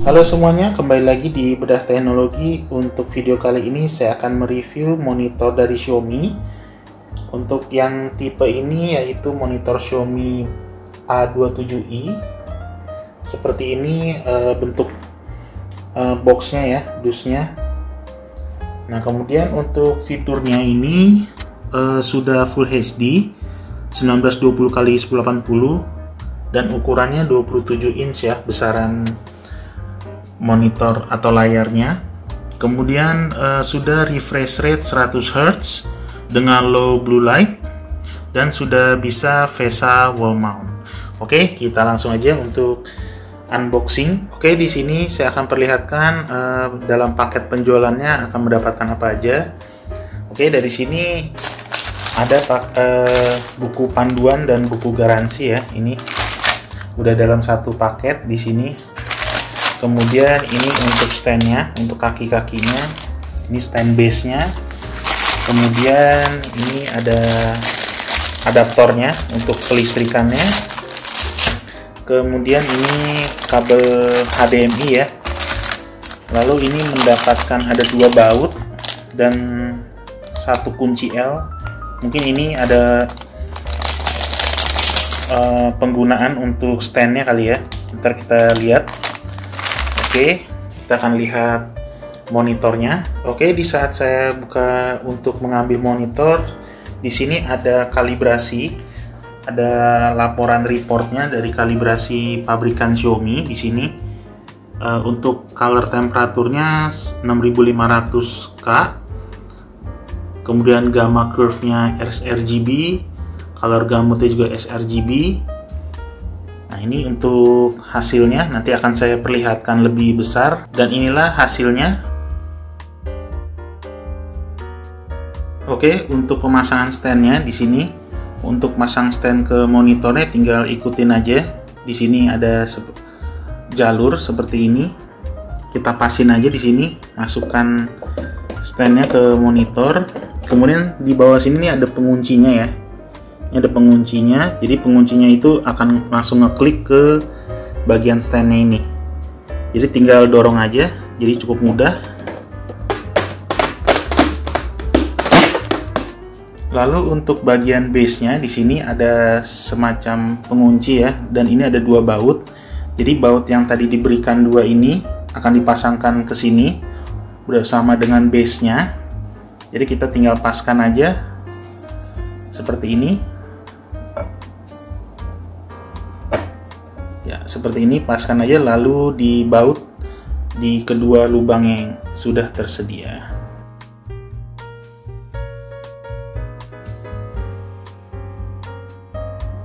Halo semuanya, kembali lagi di Bedah Teknologi. Untuk video kali ini saya akan mereview monitor dari Xiaomi. Untuk yang tipe ini yaitu monitor Xiaomi A27i. Seperti ini bentuk boxnya ya, dusnya. Nah kemudian untuk fiturnya ini sudah Full HD 1920x1080 dan ukurannya 27 inch ya, besaran monitor atau layarnya. Kemudian sudah refresh rate 100 Hz dengan low blue light dan sudah bisa VESA wall mount. Oke, kita langsung aja untuk unboxing. Oke, di sini saya akan perlihatkan dalam paket penjualannya akan mendapatkan apa aja. Oke, dari sini ada buku panduan dan buku garansi ya. Ini udah dalam satu paket di sini. Kemudian ini untuk standnya, untuk kaki-kakinya, ini stand base-nya. Kemudian ini ada adaptornya untuk kelistrikannya. Kemudian ini kabel HDMI ya. Lalu ini mendapatkan ada 2 baut dan 1 kunci L. Mungkin ini ada penggunaan untuk standnya kali ya. Ntar kita lihat. Oke, kita akan lihat monitornya. Oke, di saat saya buka untuk mengambil monitor, di sini ada kalibrasi, ada laporan reportnya dari kalibrasi pabrikan Xiaomi di sini. Untuk color temperaturnya 6500K, kemudian gamma curve-nya sRGB, color gamutnya juga sRGB. Nah ini untuk hasilnya, nanti akan saya perlihatkan lebih besar, dan inilah hasilnya. Oke, untuk pemasangan standnya di sini, untuk masang stand ke monitornya tinggal ikutin aja. Di sini ada jalur seperti ini, kita pasin aja di sini, masukkan standnya ke monitor. Kemudian di bawah sini nih ada penguncinya ya. Ini ada penguncinya, jadi penguncinya itu akan langsung ngeklik ke bagian standnya ini. Jadi tinggal dorong aja, jadi cukup mudah. Lalu untuk bagian base-nya di sini ada semacam pengunci ya, dan ini ada 2 baut. Jadi baut yang tadi diberikan 2 ini akan dipasangkan ke sini bersama dengan base-nya. Jadi kita tinggal paskan aja seperti ini. Ya, seperti ini, paskan aja lalu dibaut di kedua lubang yang sudah tersedia.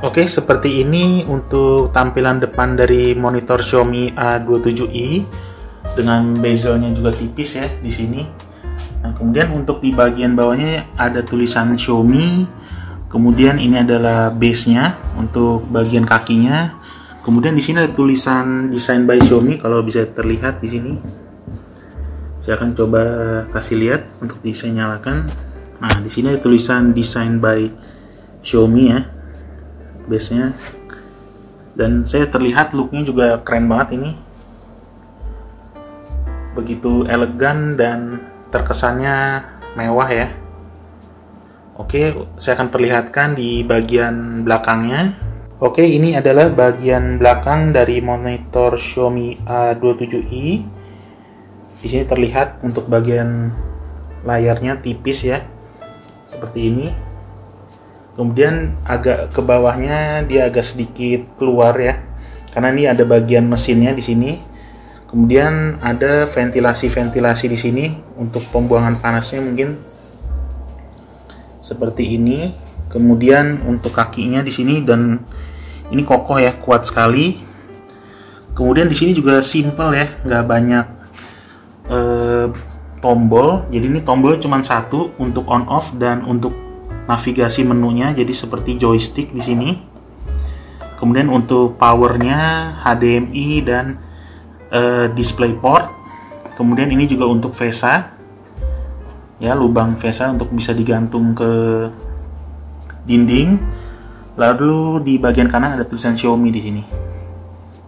Oke, seperti ini untuk tampilan depan dari monitor Xiaomi A27i dengan bezelnya juga tipis ya di sini. Nah, kemudian untuk di bagian bawahnya ada tulisan Xiaomi. Kemudian ini adalah base-nya untuk bagian kakinya. Kemudian di sini ada tulisan Design by Xiaomi, kalau bisa terlihat di sini. Saya akan coba kasih lihat untuk bisa nyalakan. Nah, di sini ada tulisan Design by Xiaomi ya, base-nya. Dan saya terlihat looknya juga keren banget ini. Begitu elegan dan terkesannya mewah ya. Oke, saya akan perlihatkan di bagian belakangnya. Oke, ini adalah bagian belakang dari monitor Xiaomi A27i. Di sini terlihat untuk bagian layarnya tipis ya, seperti ini. Kemudian agak ke bawahnya dia agak sedikit keluar ya, karena ini ada bagian mesinnya di sini. Kemudian ada ventilasi-ventilasi di sini untuk pembuangan panasnya mungkin seperti ini. Kemudian untuk kakinya di sini, dan ini kokoh ya, kuat sekali. Kemudian di sini juga simple ya, nggak banyak tombol. Jadi ini tombolnya cuma 1 untuk on off dan untuk navigasi menunya, jadi seperti joystick di sini. Kemudian untuk powernya HDMI dan DisplayPort. Kemudian ini juga untuk VESA ya, lubang VESA untuk bisa digantung ke dinding. Lalu di bagian kanan ada tulisan Xiaomi di sini.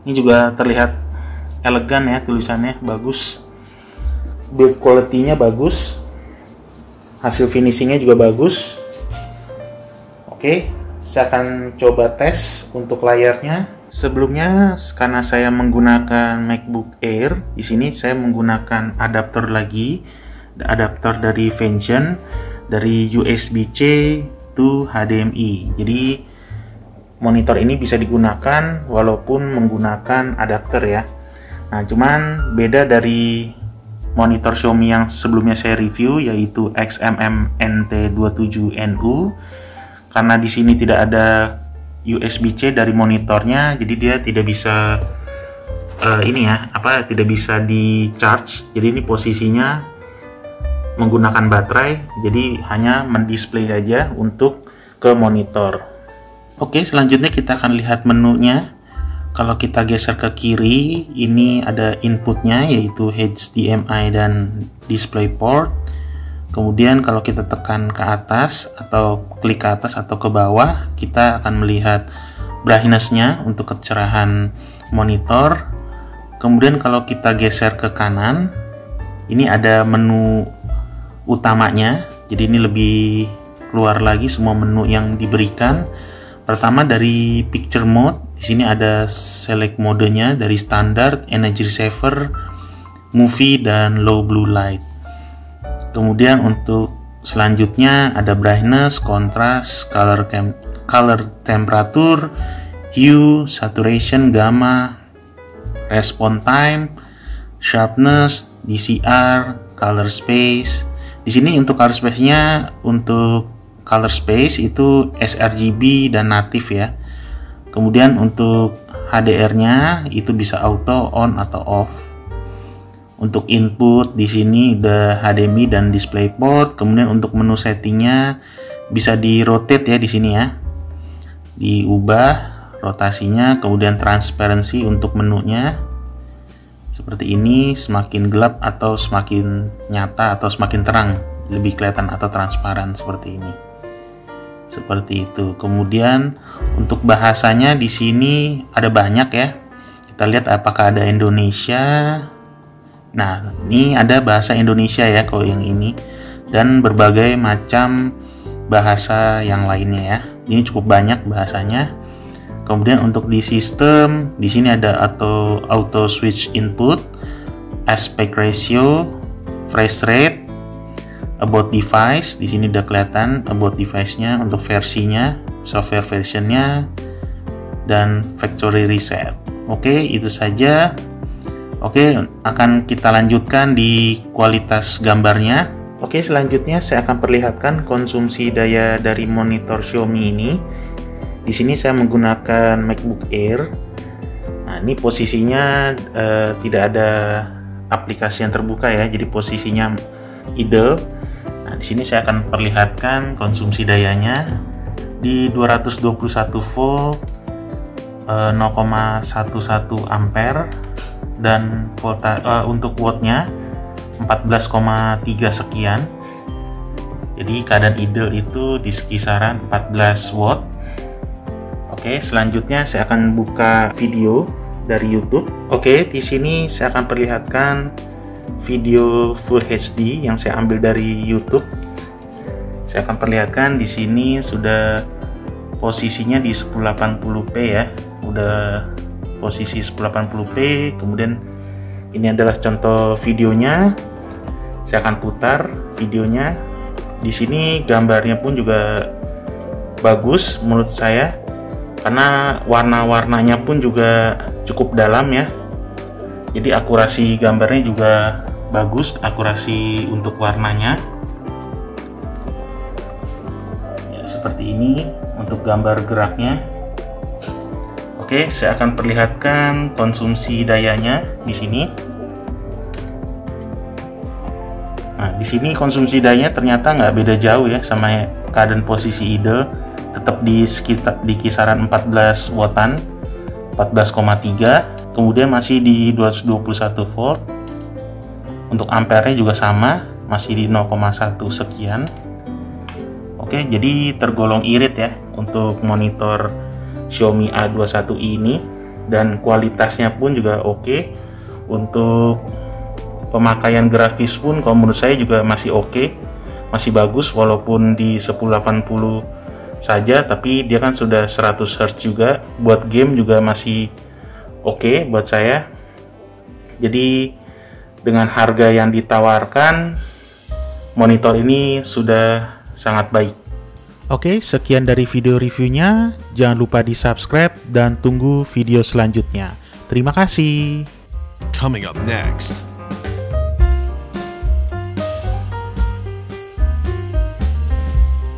Ini juga terlihat elegan ya, tulisannya bagus, build quality-nya bagus, hasil finishingnya juga bagus. Oke, saya akan coba tes untuk layarnya. Sebelumnya, karena saya menggunakan MacBook Air, di sini saya menggunakan adapter lagi, adapter dari Vengeance, dari USB-C to HDMI. Jadi monitor ini bisa digunakan walaupun menggunakan adapter ya. Nah, cuman beda dari monitor Xiaomi yang sebelumnya saya review, yaitu XMM NT27NU, karena di sini tidak ada USB-C dari monitornya, jadi dia tidak bisa tidak bisa di charge. Jadi ini posisinya menggunakan baterai, jadi hanya mendisplay aja untuk ke monitor. Oke, selanjutnya kita akan lihat menunya. Kalau kita geser ke kiri, ini ada inputnya yaitu HDMI dan DisplayPort. Kemudian kalau kita tekan ke atas atau klik ke atas atau ke bawah, kita akan melihat brightness-nya untuk kecerahan monitor. Kemudian kalau kita geser ke kanan, ini ada menu utamanya. Jadi ini lebih keluar lagi semua menu yang diberikan. Pertama dari picture mode, di sini ada select modenya dari standar, energy saver, movie, dan low blue light. Kemudian untuk selanjutnya ada brightness, contrast, color temperature, hue, saturation, gamma, response time, sharpness, DCR, color space. Di sini untuk color space-nya, untuk color space itu sRGB dan native ya. Kemudian untuk HDR-nya itu bisa auto on atau off. Untuk input di sini udah HDMI dan DisplayPort. Kemudian untuk menu settingnya bisa di rotate ya di sini ya. Diubah rotasinya, kemudian transparency untuk menunya. Seperti ini, semakin gelap atau semakin nyata atau semakin terang, lebih kelihatan atau transparan seperti ini. Seperti itu. Kemudian untuk bahasanya di sini ada banyak ya. Kita lihat apakah ada Indonesia. Nah, ini ada bahasa Indonesia ya kalau yang ini, dan berbagai macam bahasa yang lainnya ya. Ini cukup banyak bahasanya. Kemudian untuk di sistem, di sini ada auto switch input, aspect ratio, refresh rate, about device. Di sini udah kelihatan about device-nya untuk versinya, software versionnya, dan factory reset. Oke, itu saja. Oke, akan kita lanjutkan di kualitas gambarnya. Oke, selanjutnya saya akan perlihatkan konsumsi daya dari monitor Xiaomi ini. Di sini saya menggunakan MacBook Air. Nah, ini posisinya tidak ada aplikasi yang terbuka ya, jadi posisinya idle. Nah, di sini saya akan perlihatkan konsumsi dayanya di 221 volt, 0,11 ampere, dan untuk wattnya 14,3 sekian. Jadi keadaan idle itu di kisaran 14 watt. Oke, selanjutnya saya akan buka video dari YouTube. Oke, di sini saya akan perlihatkan video Full HD yang saya ambil dari YouTube. Saya akan perlihatkan di sini sudah posisinya di 1080p ya. Udah posisi 1080p. Kemudian ini adalah contoh videonya. Saya akan putar videonya. Di sini gambarnya pun juga bagus menurut saya, karena warna-warnanya pun juga cukup dalam ya. Jadi akurasi gambarnya juga bagus, akurasi untuk warnanya. Ya, seperti ini untuk gambar geraknya. Oke, saya akan perlihatkan konsumsi dayanya di sini. Nah, di sini konsumsi dayanya ternyata nggak beda jauh ya sama keadaan posisi idle. Tetap di kisaran 14 wattan, 14,3. Kemudian masih di 221 volt. Untuk ampere juga sama, masih di 0,1 sekian. Oke, jadi tergolong irit ya untuk monitor Xiaomi A21i ini, dan kualitasnya pun juga oke. Untuk pemakaian grafis pun kalau menurut saya juga masih oke, masih bagus walaupun di 1080 saja, tapi dia kan sudah 100 Hz juga. Buat game juga masih oke buat saya. Jadi dengan harga yang ditawarkan, monitor ini sudah sangat baik. Oke, sekian dari video reviewnya. Jangan lupa di subscribe dan tunggu video selanjutnya. Terima kasih. Coming up next.